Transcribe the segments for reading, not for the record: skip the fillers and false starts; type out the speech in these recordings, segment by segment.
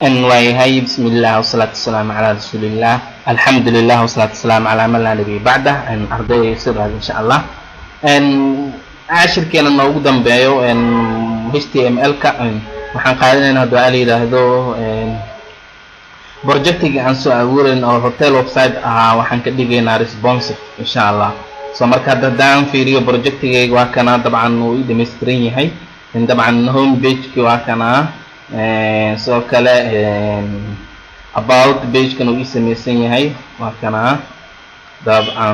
أن ويهي بسم الله والصلاة والسلام على رسول الله الحمد لله والصلاة والسلام على من لا نبي بعده أن أرضي يصير إن شاء الله أن عشر كان موجودا بيو أن HTML كأن وحن قاعدين هذا علي هذا بروجكتي عن سؤالين أو هوتيل ويب سايت وحن كديجينا ريسبونسيف إن شاء الله مركز دام في ريو بروجكتي وكنا طبعا ويد مستريني هاي إن طبعا هوم بيج وكنا سو كلا about page كانوا يسميسين هاي وكنا طبعا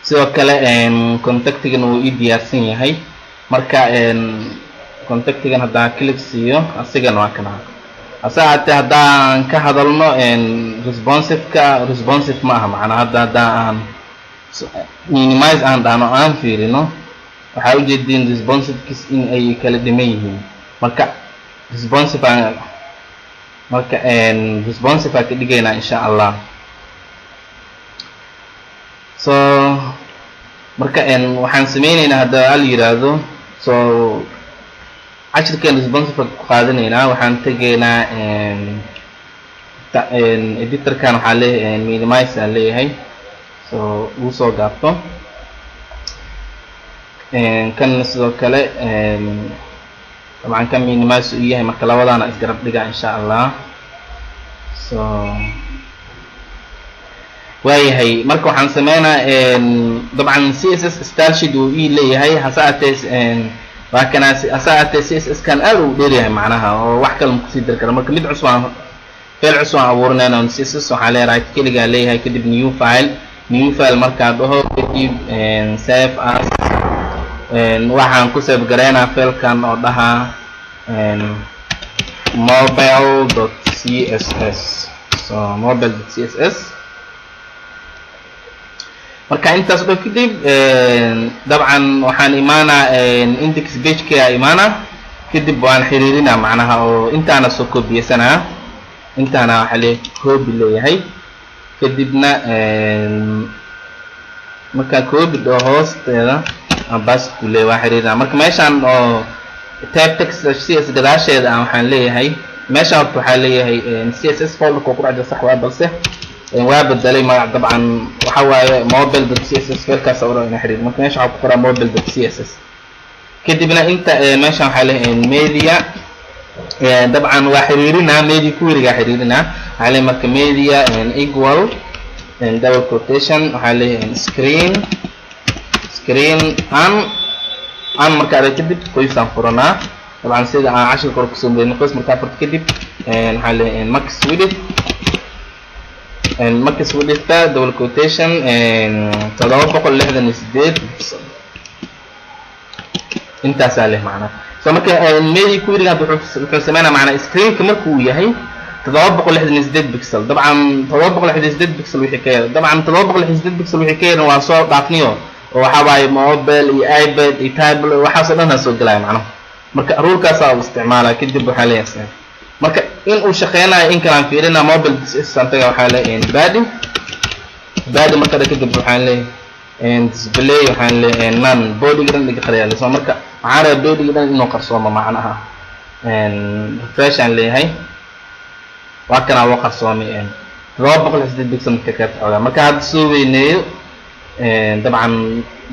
سو كلا contact كانوا يدياسين هاي مركا contact كان هذا كليك سيو أسيجن وكنا أساعد هذا كهذا responsive معنا هذا minimize أنا فيري waxaa u jeedin responsive in ay kala dhiman yihiin marka responsive ka dhigaynaa insha Allah so marka waxaan sameynaynaa hadda al yiraahdo so cashirkeen responsive ku qaadanaynaa waxaan tagaynaa editorkan waxaa leeyahay minimize aan leeyahay so uu soo gaabto كان sidoo kale طبعا كان minimize uu yahay marka labadana isgarab dhiga insha Allah so waayahay marka waxaan sameeynaa طبعا CSS style sheet uu leeyahay hasaatee waa kana hasaatee CSS kan aad u dheeryahay macnaha oo wax kale ku sii dar kara marka mid cusub file cusub abuurnayna CSS waxa la right kaliya leeyahay kadib new file marka dhaho kadib save as waxaan ku save gareynaa filekan oo dhaha mobile.css so mobile.css marka intaas oo kadib dabcan waxaan imaanaa index page ka imaana kadib waan xiriirinaa macnaha oo intaana soo koobiyeysanaa intaana waxa la koobi leeyahay kadibna marka koobi dhoo hoosteeda bas kule waa xiriirina marka meeshan oo tab text CSS gadaasheeda aan waxaan leeyahay meeshan waxaa leeyahay CSS folder ku quraacda sax waa balse waa bedelay magac dabcan waxa waaye mobile.css filekaas oo ina xiriir marka meesha waxa ku qoran mobile.css kadibna inta meeshan waxaa leeyahay media dabcan waa xiriirina media query-ga xiriirina waxaa leeyahay marka media equal double quotation waxaa leeyahay screen aan marka ay kadib qoysan furana طبعا sida aan cashir kor ku soo meeyay qoys marka furto kadib waxa leeyahay max width double quotation 768 intaas leh macna so marka meedi ku yiriga wuxuu sameeyna macna screen ka markuu yahay 768 pixel طبعا 768 pixel wixii ka طبعا 768 pixel wixii ka waa soo dhaafniyo waxa waaye mobile iyo iPad iyo tablet waxa soo dhan soo galay macna marka rulkaas aan isticmaalaa kadib waxa leeyahay marka in uu shaqeynayo in kala fiirina mobile santaga waxa leeyahay badi marka kadib waxa leeyahay display waxa leeyahay none body garan dhiga qariyaa soo marka waxaan body garan inuu qarsoomo macnaha refresh aan leeyahay waa kana waa qarsoomay 268 pixel marka hadda soo weyneeyo طبعا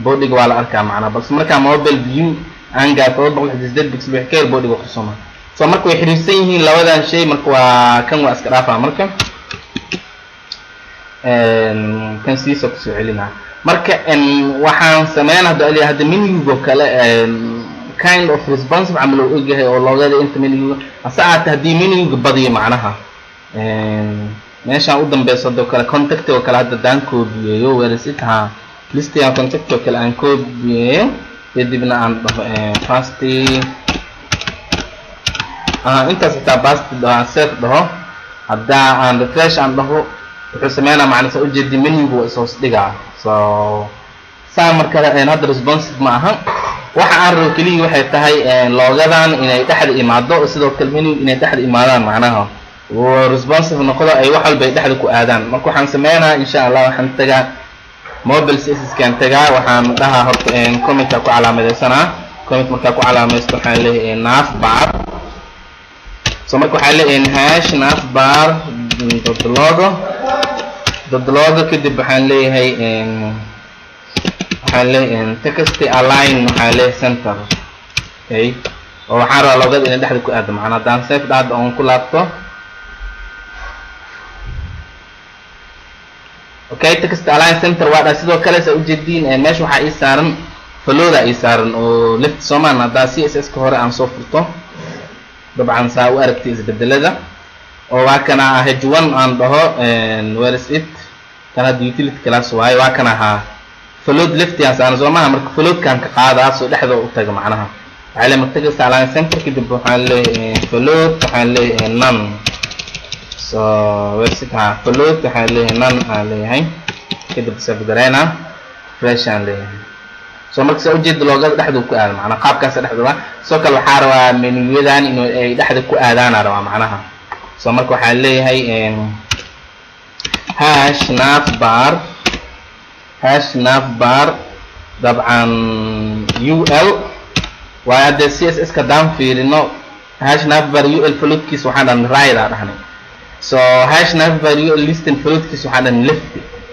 بودي ولا اركا معنا بس مركا موبايل فيو انغا 268 بكسل وحكايه بودي وخصوما سو marka way xiriirsan yihiin labadan shay marka waa kan waa iska dhaafa marka kan siiso ku soo celina marka waxaan sameeynaa hadda menu kale kind of responsive amal oo yahay oo loogada inta menu asaata hadii menu badiyo macnaha meesha u dambeeyso dad kale contact oo kale hadda daan koobiyeeyo weerisitaha list ya contact oo kale aan koobiyeeyo kadibna aan fast inta sita bast set dhaho hadda aan refresh aan dhaho wuxuu sameeynaa macna soo jeedi menu soo dhigaa so saamar kale hadda responsive ma aha waxa aan rabo kaliya waxay tahay loogadan inay dhaxal imaado sidoo kale menu inay dhaxal imaadaan macnaha responsive noqdo ay wax walba dhaxda ku aadaan marka waxaan sameeynaa insha Allah waxaan tagaa mobile CSS kan tagaa waxaan dhahaa horta comment ku calaamadeysanaa comment marka ku calaamaysto waxaan leeyahay naaf baad so marka waxaa leeyahay hash navbar dot logo kadib waxaan leeyahay text align waxaa leeyahay center. Okay, oo waxaan rabaa logada inay dhexda ku aado macnaa haddaan save dhahdo oon ku laabto. Okay, text align center waa sidoo kale sa ujeediin meesha waxaa ii saaran falooda ii saaran oo left soomaan haddaa css ka hore aan soo furto dabcan saa u aragtay isbedelada oo waa kana h1 aan dhaho where is it kan hadda utility class waaye waa kana ahaa flood left yaan saaran soomaha marka floodkan ka qaadaa soo dhexda u taga macnaha waxaa leeyahay text align center kadib waxaan leeyahay flood waxaan leeyahay none. So where is it flood waxaan leeyahay none aan leeyahay kadib save gareyna fresh aan leeyahay. So marka soo ujeed loogada dhexda ku aado macnaha qaabkaas dhexda waa soo kale waxaa rabaa menuyadan inuu ay dhexda ku aadaan rabaa macnaha. So marka waxaan leeyahay hash navbar dabcan ul waa hadda css ka daan fiirino hash navbar ul floodkiis waxaan dhan right dhahnay. So hash navbar ul listen floodkiis waxaan dhan left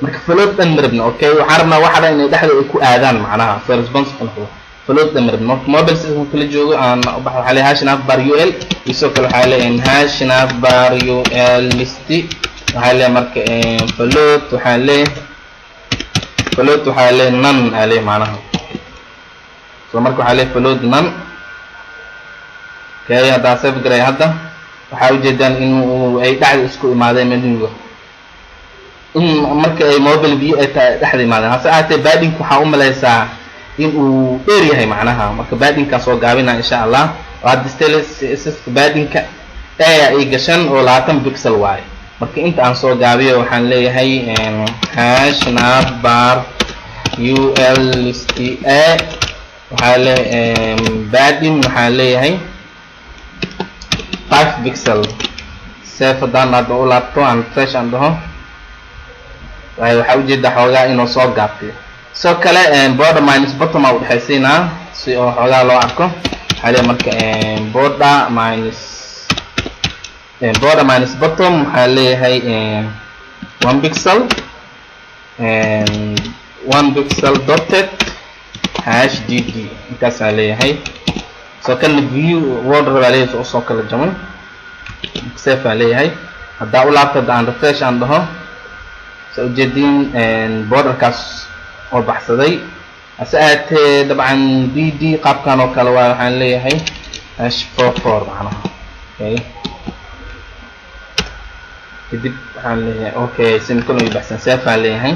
marka flood dhan marabna. Okay, waxaan rabnaa waxa inay dhexda ay ku aadaan macnaha for responsible flood dhan marabna mobile system kala joogo aan u baxo waxaa leeyahay hash navbar ul isoo kale waxaa leeyahay hash navbar ul list waxaa leeyahay marka flood waxaa leeyahay none aa leeyahay macnaha. So marka waxaa leeyahay flood none. Okay, haddaa save garay hadda waxaa ujeedaan in ay dhexda isku imaadeen menuga marka ay mobile view ay dhexda imaadeen hase ahaatee baadinka waxaa u malaysaa in uu dheer yahay macnaha marka baadinkaan soo gaabina insha allah oo hadda css baadinka ay gashan oo 20 pixel waaye marka inta aan soo gaabiyo waxaan leeyahay hash navbar ul list waxaa leeyahay baadin waxaa leeyahay 5 pixel. Save haddaan hadda u laabto aan fresh aan dhaho waxaa ujeeda xoogaa inuu soo gaabtay. soo kale border minus bottom aa u dhexaysiinaa si oo xoogaa loo arko waxaa leeyahay marka border minus bottom waxaa leeyahay 1 pixel 1 pixel dotted hash dd intaasaa leeyahay. soo kalena view border baa leeyahay soo kala jaman save aa leeyahay haddaa u laabto hadda aan refresh aan dhaho soo ujeedin borderkaas oo baxsaday hase ahaatee dabcan dd qaabkan oo kale waa waxaan leeyahay hash 44 macnaha. Okay, kadib waxaan leeyahay okay semicolon iyo baxsan save aa leeyahay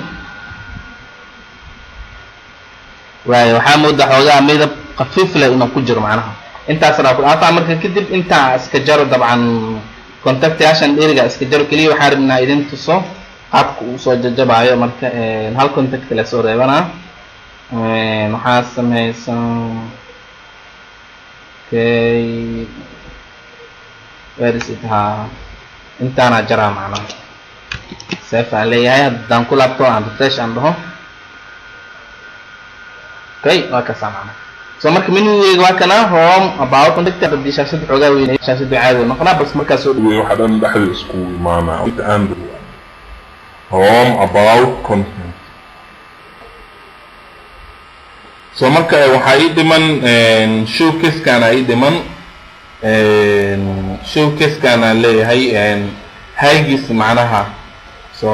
waayo waxaa moodaa xoogaa midab khafiif leh inuu ku jiro macnaha intaas raa ku dhaafaa marka kadib intaa iska jaro dabcan contact yaashan dheeriga iska jaro kaliya waxaan rabnaa idin tuso qaabka uu soo jajabaayo marka hal contact la soo reebanaa waxaa sameysan. Okay, where is it intaana jaraa macnaha save aan leeyahay haddaan ku laabto aan refresh aan dhaho. Okay, waa kasaa macnaha. So marka menuga waa kana home about contact haddii shaashada xoogaa weyn shaashada caadi noqonaa bas markaas soo dhaweey waxa dhan dhexda isku imaanaa and home about content. So marka waxaa ii dhiman showcase kana ii dhiman showcase kana leeyahay haygiis macnaha. So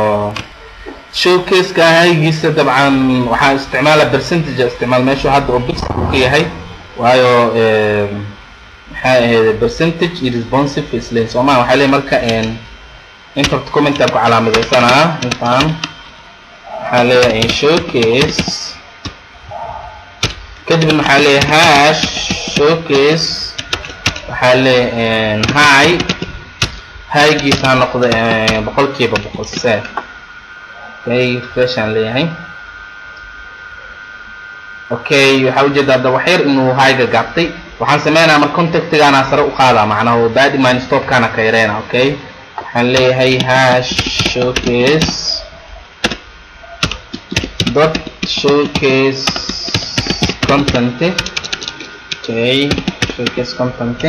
showcase ka haygiisa dabcan waxaa isticmaala percentage isticmaal meesha hadda oo pixel ka yahay waayo maxaa ahayd percentage responsive isla Soomaa waxaa leeyahay marka insert comment ku calaamadeysanaa intaan waxaa leeyahay showcase kadib waxaa leeyahay hash showcase waxaa leeyahay haygiisa noqdo 100% save. Okay, fresh aan leeyahay. Okay, waxaa ujeedaa hadda wax yar inuu hayga gaabtay waxaan sameynaa mar contactigaana sare u qaadaa macnaha badi min stop kana ka yareena. Okay, waxaan leeyahay hash showcase dot showcase content. Okay, showcase content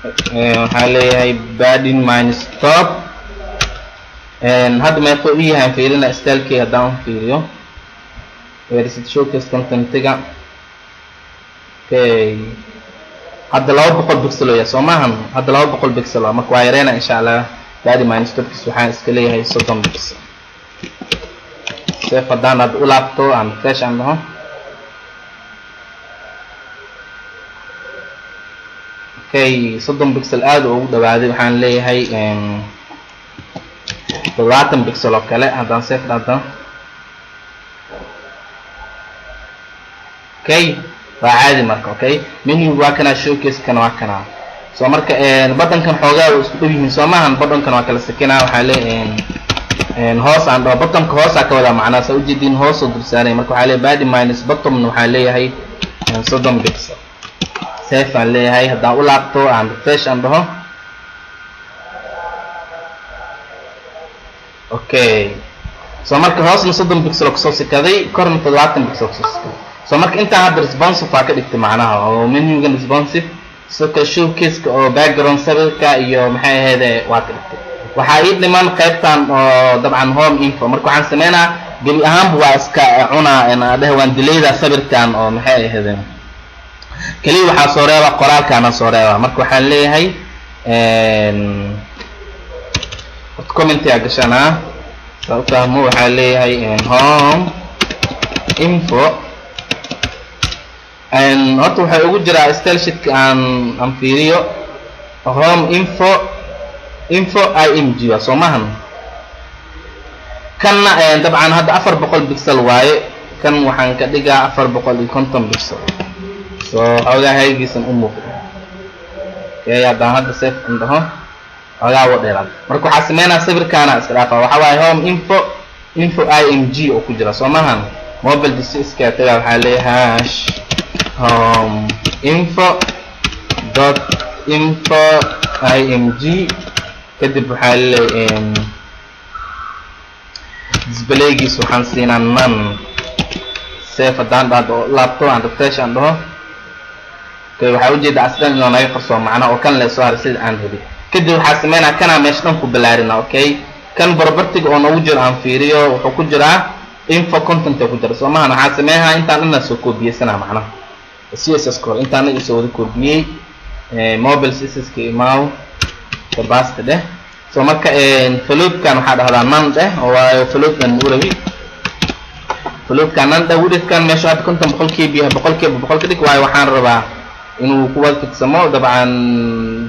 waxaa leeyahay padding minus top hadda meeqo u yahay fiirina stylekii haddaan fiiriyo whereas showcase contentiga okay hadda 200 pixel ya soo maahan hadda 200 pixel marka waa yareena insha Allah padding minus top waxaan iska leeyahay 30 pixel save haddaan aad u laabto aan refresh aan dhaho okay 30 pixel aad ugu dhawaaday waxaan leeyahay 20 pixel oo kale haddaan save dhaho okay waa caadi marka okay menu waa kana showcase kana waa kana soo marka button-kan xoogaa isku dhow yihiin soo maahan button-kan waa kala sakinaa waxaa leeyahay hoos aan dhaho bottomka hoosaa ka wada macnaa saa ujeedin hoos oo dul saaray marka waxaa leeyahay padding minus bottom waxaa leeyahay 30 pixel save aan leeyahay haddaan u laabto aan refresh aan dhaho okay soo marka hoosna 30 pixel oo kasoo sikaday korna 70 pixel oo kasoo sikaday soo marka intaan hadda responsive waa ka dhigtay macnaha oo menugan responsive soo showcase-ka oo background sawirka iyo maxay ahayd waa ka dhigtay waxaa ii dhiman qaybtan oo dabcan home info marka waxaan sameynaa gebi ahaanba waa iska cunaa dheh waan dilayda sawirkan oo maxay ahayd kaliya waxaa soo reeba qoraalkaana soo reeba marka waxaan leeyahay comment yaa gashanaa saa u fahmo waxaa leeyahay home info horta waxay ugu jiraa style sheet aan fiiriyo home info img waa soo maahan kanna dabcan hadda 400 pixel waaye kan waxaan ka dhigaa 450 pixel soo xoogaa haygiisan u muuqdo okay haddaan hadda save aan dhaho xoogaa waa dheeraad marka waxaa sameynaa sawirkaana iska dhaafa waxaa waaye home info img oo ku jira soo maahan mobile dca tagaa waxaa leeyahay hash home info img kadib waxaa leeyahay displaygiis waxaan siinaa none save haddaan dhahdo laabto aan refresh aan dhaho okay waxaa ujeeda aslan inuu naga qarsoon macnaa oo kan le soo haray sida aan rabi kadib waxaa sameynaa kanaa meesha dhan ku balaarina okay kan property oo noogu jiro aan fiiriyo wuxuu ku jiraa info content ku jira soo maahan waxaa sameeyaa intaan dhan soo koobiyeysanaa macnaha css core intaan isoo wada koobiyey mobile css ka imaaw capacity dheh soo marka floatkan waxaa dhahdaa none dheh oo waa floatkan urabi floatkan none dheh widthkan meesha hadda konton boqolkiiba boqol ka dhig waayo waxaan rabaa inuu ku wada fidsamo dabcan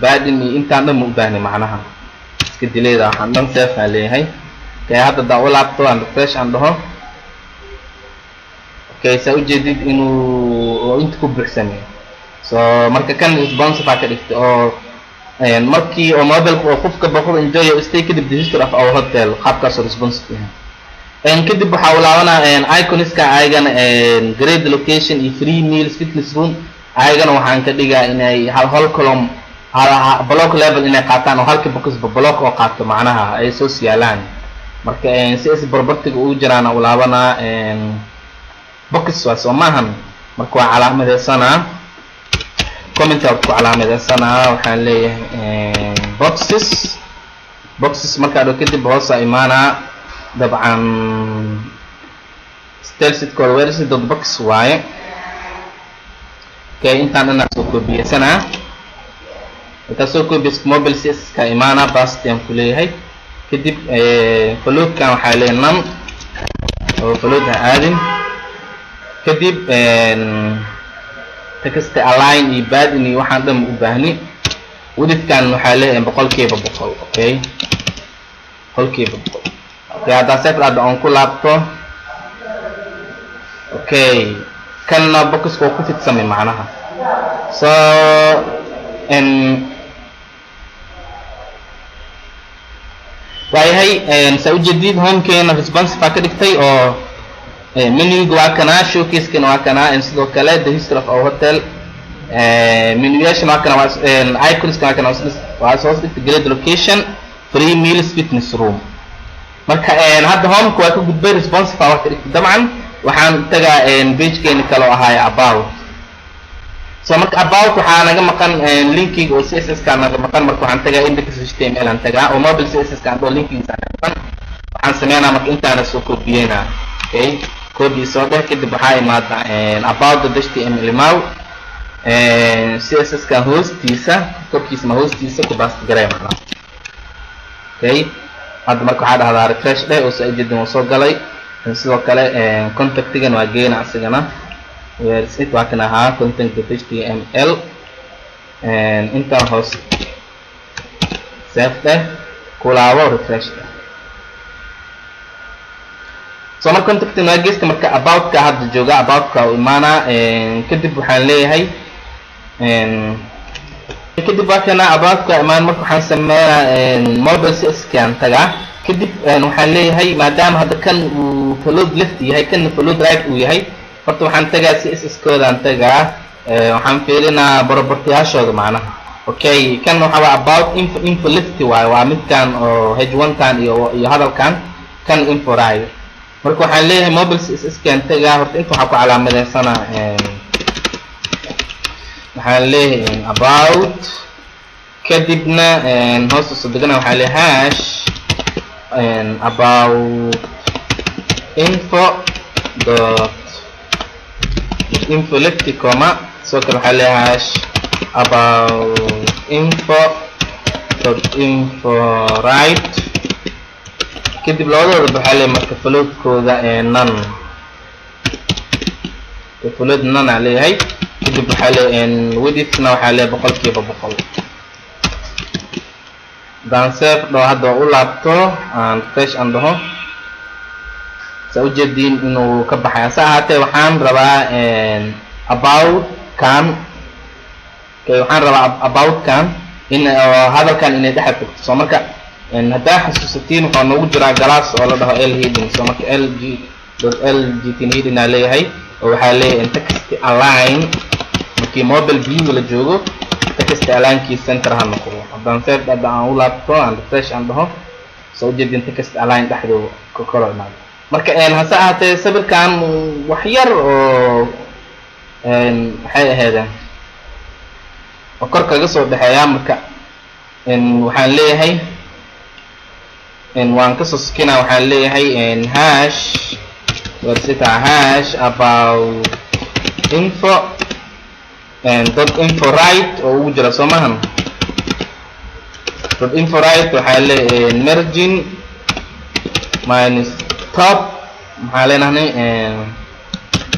padding iyo intaan dhan ma u baahnay macnaha iska dilayda waxaan dhan save aan leeyahay okay hadda daa u laabto aan refresh aan dhaho okay saa ujeedid inuu inta ku buuxsamay soo marka kan responsive ka dhigtay oo markii oo mobile oo qofka boqol enjoy iyo stay kadib the history of our hotel qaabkaas oo responsive yahay kadib waxaa u laabanaa iconiska ayagana grade location iyo free meals fitness room ayagana waxaan ka dhigaa inay hal column block level inay qaataan oo halkii box block oo qaato macnaha ay soo siyaalaan marka cs property ugu jiraan u laabanaa box waa soo maahan marka waa calaamadeysanaa comment ku calaamadeysanaa waxaan leeyahay boxes marka adoo kadib hoosa imaanaa dabcan style sheet code where is the box waaye okay intaan dhan soo koobiyeysanaa inta soo koobiyeysa mobile css ka imaanaa past aan ku leeyahay kadib floatkan waxaa leeyahay none oo float aadin kadib text align iyo padding iyo waxaan dhan u baahni widthkan waxaa leeyahay boqolkiiba boqol okay boqolkiiba boqol okay hadda save aan ku laabto okay kanna box oo ku fidsamay macnaha so waayahay saa ujeedid homekeena responsive ka dhigtay oo menuga waa kana showcase-kana waa kana sidoo kale the history of our hotel menuyaashan waa kana icons-ka waa kana waa soo dhigtay grade location free meals fitness room marka hadda homeka waa ka gudbay responsive waa ka dhigtay dabcan waxaan tagaa page-keena kale oo ahaay about so marka about waxaa naga maqan linkiga oo css ka naga maqan marka waxaan tagaa index.html aan tagaa oo mobile css ka oo linkigiisa naga maqan waxaan sameynaa marka intaana soo koobiyeenaa okay copy soo dheh kadib waxaa imaada about.html imaw css ka hoostiisa korkiisa ma hoostiisa ku baast garay macnaha okay hadda marka waxaa dhahdaa refresh dheh oo soo jeedin oo soo galay sidoo kale contactigan waa geena asigana where is it waa kana ahaa content.html intaan hoos save dheh kulaabo refresh dheh so marka contactin waa geeska marka about ka hadda jooga about ka u imaana kadib waxaan leeyahay kadib waa kana about ka imaan marka waxaan sameeyaa mobile css kan tagaa kadib waxaan leeyahay maadaama hadda kan uu float left yahay kan float right uu yahay horta waxaan tagaa css koodaan tagaa waxaan fiirinaa borobortayaashooda macnaha okay kan waxa waa about info left waaye waa midkan oo h1 kan iyo hadalkan kan info right marka waxaan leeyahay mobile css kan tagaa horta inta waxaa ku calaamadeysana waxaan leeyahay about kadibna hoos soo degana waxaan leeyahay hash about info dot info left comma so kale waxaa leeyahay hash about info dot info right kadib labadooda waxaa leeyahay marka floatkooda none float none aa leeyahay kadib waxaa leeyahay widthna waxaa leeyahay 100% dan save dho hadda u laabto aan refresh aan dhaho sa ujeedin inuu ka baxay asa ahaatee waxaan rabaa about kan waxaan rabaa about kan in hadalkan inay dhex tagto soo marka haddaa xasuusatiin waxaa noogu jiraa galaas oo la dhaho l heading soo marka lg heading aa leeyahay oo waxaa leeyahay text align markii mobile view la joogo text alignkii center ha noqdo haddaan save hadda aan u laabto aan refresh aan dhaho soo ujeedin text align dhexdooda ka koro imaado marka hase ahaatee sawirkan wax yar oo maxay ahaydeen oo kor kaga soo dhexeeyaa marka waxaan leeyahay waan kasoo sikinaa waxaan leeyahay hash website hash about info dot info right oo ugu jira soo maahan dot info right waxaa leeyahay margin minus top maxaa leenahay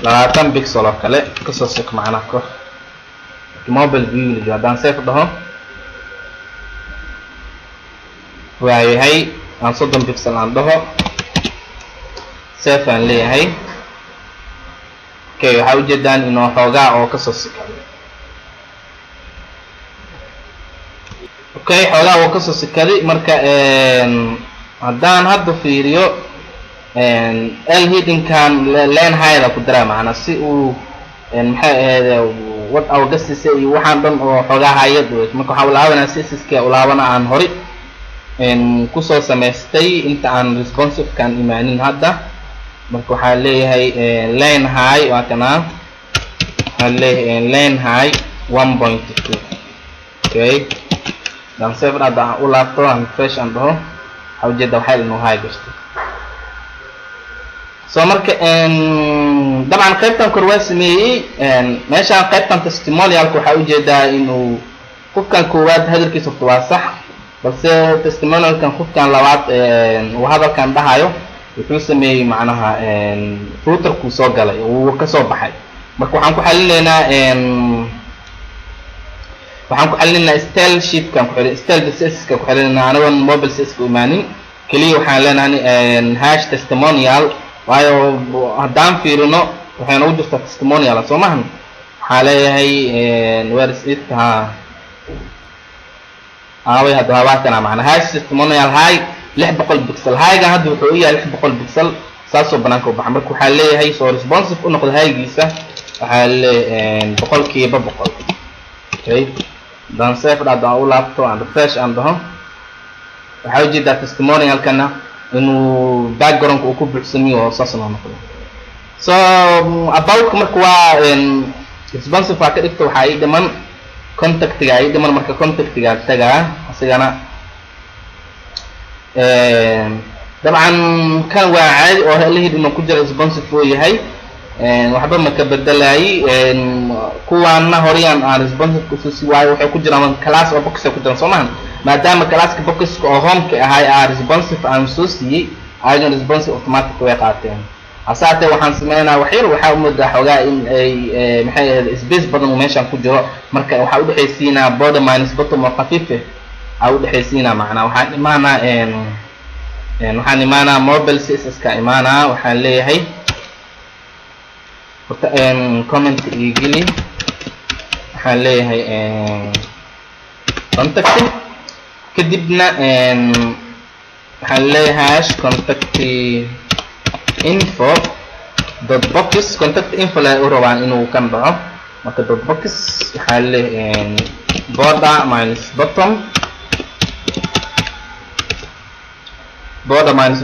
20 pixel oo kale kasoo sik macnaha kor mobile view la haddaan save dhaho waayahay aan 30 pixel aan dhaho save aan leeyahay okay waxaa ujeedaan inuu xoogaa oo kasoo sikaday okay xoogaa oo kasoo sikaday marka haddaan hadda fiiriyo l heading kan len hayda ku daraa macna si uu maxay ahayd wad awgasiisa iyo waxaan dhan oo xoogaa hayad marka waxaa ulaabanaa css-ka ulaabana aan hori kusoo samaystay inta aan responsive kan imaanin hadda marka waxaa leeyahay len high waa kana waxaa leeyahay len high 1.2 okay dan save hadda u laabto aan refresh aan dhaho waxaa ujeeda waxay inuu high gashto so marka dabcan qaybtan kor waa sameeyey meeshaan qaybtan testimonialka waxaa ujeedaa inuu qofkan koowaad hadalkiisa waa sax balse testimonialkan qofkan labaad uu hadalkan dhahayo wuxuu sameeyey macnaha routerku soo galay uu ka soo baxay marka waxaan ku xalinaynaa style sheet kan ku xilin style css ka ku xilinaynaa anagoon mobile css ku imaanin kaliya waxaan leenahay hash testimonial waayo haddaan fiirino waxay noogu jirtaa testimonial soo maahan waxaa leeyahay where is it away hadda habaatana macna hash testimonial high 600 pixel high-ga hadda wuxuu u yahay 600 pixel saasoo banaanka u baxa marka waxaa leeyahay soo responsive u noqdo high-giisa waxaa leeyahay 100% okay dan save hadda u laabto aan refresh aan dhaho waxaa ujeedaa testimonialkana inuu background uu ku buuxsamiyo oo saas noqdo so about marka waa responsive waa ka dhigto waxaa ii dhiman contactiga ii dhiman marka contactiga tagaa asigana dabcan kan waa caadi oo helihii inuu ku jira responsive uu yahay waxba ma ka bedelaay kuwaana horeyaan aan responsive ku sii waayo waxay ku jiraan class oo box ku jiraan Soomaan maadaama classka box oo home ka ahay aan responsive aan soo siiyay ayaan responsive automatic way qaateen asaate waxaan sameeynaa waxyar waxa u muddo xogaa in ay maxay ahayd space badan oo meeshan ku jiro marka waxa u dhaxaysiinaa border minus bottom oo khafiif ah u dhaxaysiinaa macna waxaan imaanaa mobile css ka imaanaa waxaan leeyahay horta comment igili waxaan leeyahay contact kadibna waxaan leeyahay contact info dot box contact info la u rabaan inuu kan dhaco marka dot box waxaan leeyahay border minus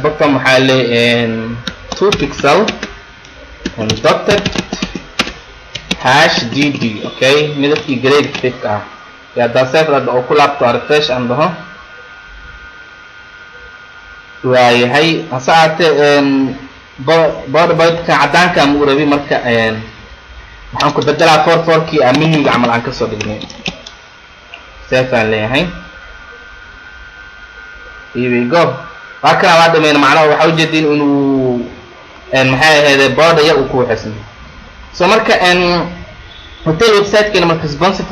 bottom waxaan leeyahay 2 pixel and dotted hash dd okay midabkii grade thick ah ya daasad oo ku laabto refresh aan dhaho waayahay asaate border ka cadaanka aan u rabi marka waxaan ku bedelaa 44kii menu camal aan ka soo dhignay safaan leeyahay here we go waxa la dhameeyay macnaha waxa u jeedin inuu maxay ahayd border yar uu ku xirsan so marka hotel website keena marka responsive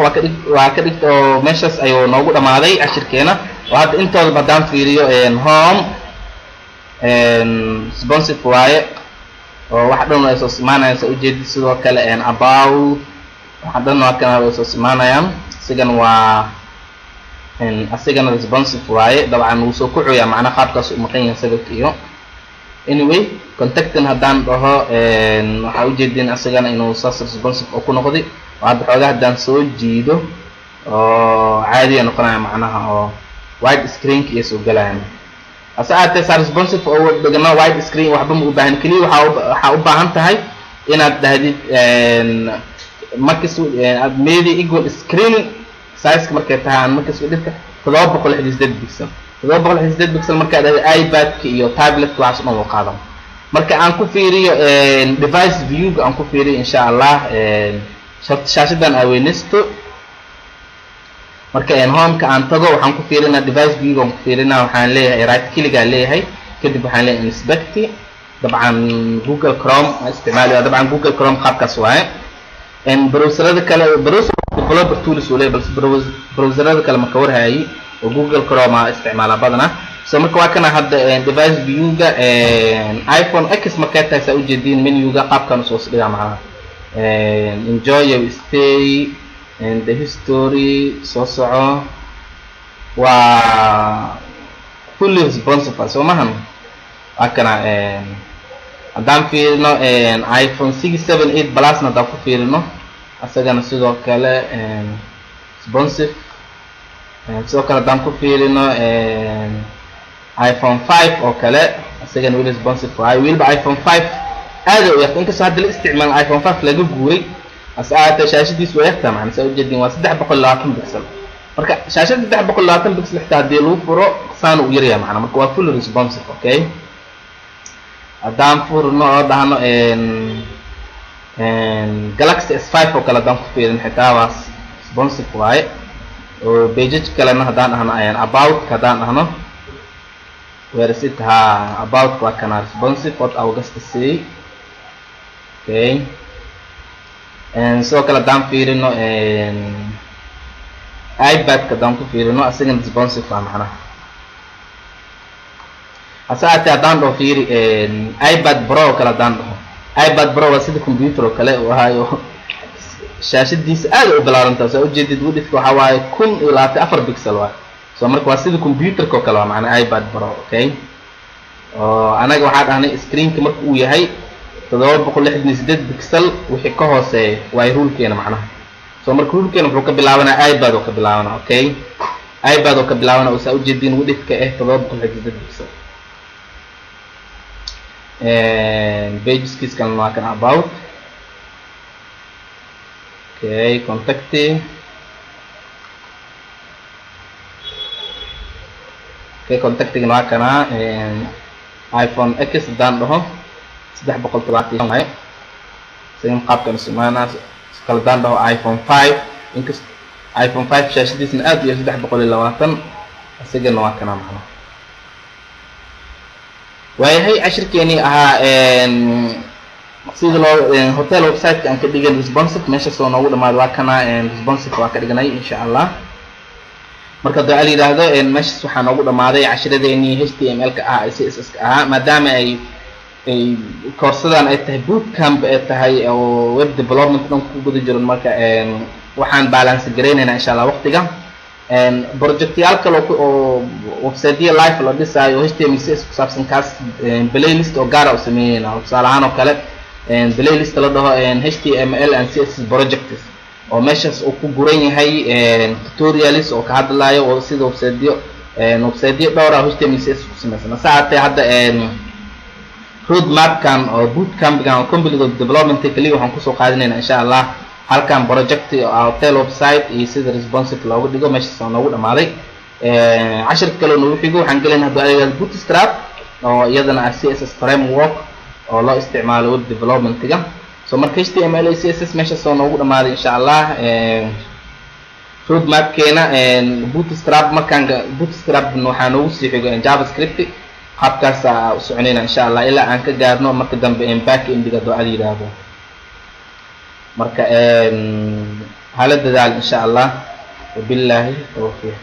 waa ka dhigto meeshas ayuu noogu dhamaaday ashirkeena oo hadda intooda badaan fiiriyo home responsive waaye oo wax dhan ay soo simaanayaan soo jeedin sidoo kale about wax dhan waa kana ay soo simaanayaan sigan waa asigana responsive waaye dabcan uu soo kuxuya macna qaabkaas u maqan yahay sababta iyo anyway contactin haddaan dhaho waxa u jeedin asigana inuu saas responsive oo ku noqday oo hadda xoogaa haddaan soo jiido oo caadi noqonaya macnaha oo wide screen iyo soo galayaan asaate sa responsive oo dhigana wide screen waxba ma u baahan kaliya waxa u baahan tahay inaad dhahdid markii aad meedi equal screen size markay tahay aan markii soo dhigta 768 pixel 768 pixel marka iPad iyo tablet waxaas oo qaado marka aan ku fiiriyo device view aan ku fiiriyo insha Allah shaashadan aweynisto marka home ka aan tago waxaan ku fiirinaa device view aan ku fiirinaa waxaan leeyahay right click aan leeyahay kadib waxaan leeyahay inspect dabcan Google Chrome isticmaalayo dabcan Google Chrome qaabkaas waaye browserada kale developer tools oo leeyahay browserada kale marka warhaayay oo Google Chrome isticmaala badana so marka waa kana hadda device view ga iPhone X marka taas u jeedin menu ga qaabkan soo dhigaa macnaha enjoy your stay and the history so waa fully responsive so mahan akana haddaan fiirino iPhone 6 7 8 plus na ku fiirino asagana sidoo kale responsive sidoo kale haddaan ku fiirino iPhone 5 oo kale asagana weli responsive waayo weliba iPhone 5 aad u yaqaan inkastoo hadda la isticmaalo iPhone 5 laga guuray asaate shaashadiisu way yaqtaan macna soo jeedin waa 320 pixel marka shaashada 320 pixel xitaa hadii lagu furo saan u yaryahay macna marka waa full responsive okay haddaan furno oo dhahno Galaxy S5 oo kale haddaan ku fiirin xitaa waa responsive waaye oo pages kalena haddaan dhahno about haddaan dhahno where is it about waa kana responsive what August say okay sidoo kale haddaan fiirino iPad ka haddaan ku fiirino asigana responsive waa macnaha asaate haddaan dhaho fiiri iPad Pro kale haddaan dhaho iPad Pro waa sida computer oo kale uu ahayo shaashadiisa aad u balaarantaa soo jeedid width waxa waaye 1024 pixel waa so marka waa sida computer ko kale waa macna iPad Pro okay oo anaga waxa dhahnay screen-ka marka uu yahay 768 pixel wixii ka hooseeyo waa rule-keena macnaha so marka rule-keena wuxuu ka bilaabanaa iPad oo ka bilaabana okay iPad oo ka bilaabana oo soo jeedin width-ka 768 pixel pages kan waa kan about okay contacting okay contacting waa kana iPhone X daan dhaho 370 waaye same qaabkan ismaana kala daan dhaho iPhone 5 inkast iPhone 5 shaashadiisna aad iyo 320 asigana waa kana macna waayahay cashirkeeni ahaa sida loo hotel website aan ka dhigan responsive meesha soo noogu dhamaado waa kana responsive waa ka dhiganay insha Allah marka dad ali yiraahdo meesha waxa noogu dhamaaday cashiradeeni HTML ka ah CSS ka ah maadaama ay koorsadan ay tahay bootcamp ay tahay oo web development dhan ku guda jiro marka waxaan balance gareynaynaa insha Allah waqtiga projectyal kale oo website live la dhisaayo HTML CSS ku saabsan kaas playlist oo gaar ah u sameeyayna tusaale ahaan oo kale playlist la dhaho HTML and CSS projects oo meeshas uu ku guran yahay tutorials oo ka hadlayo oo sida website dhowr ah HTML CSS ku sameeysan saacadii hadda roadmap kan oo bootcamp kan complete development kaliya waxaan ku soo qaadanaynaa insha Allah halkan project hotel website iyo sida responsive loogu dhigo meesha soo noogu dhamaaday cashir kale oo nagu xigo waxaan galeynaa hadda bootstrap oo iyadana CSS framework oo loo isticmaalo web development-ga so marka HTML iyo CSS meesha soo noogu dhamaaday insha Allah roadmap keena bootstrap markaan bootstrap waxaan ugu sii xigo JavaScript qaabkaas u soconayna insha Allah ilaa aan ka gaarno marka dambe back-end-ga doo ali yiraahdo marka hala dadaal insha Allah wabillahi tawfiiq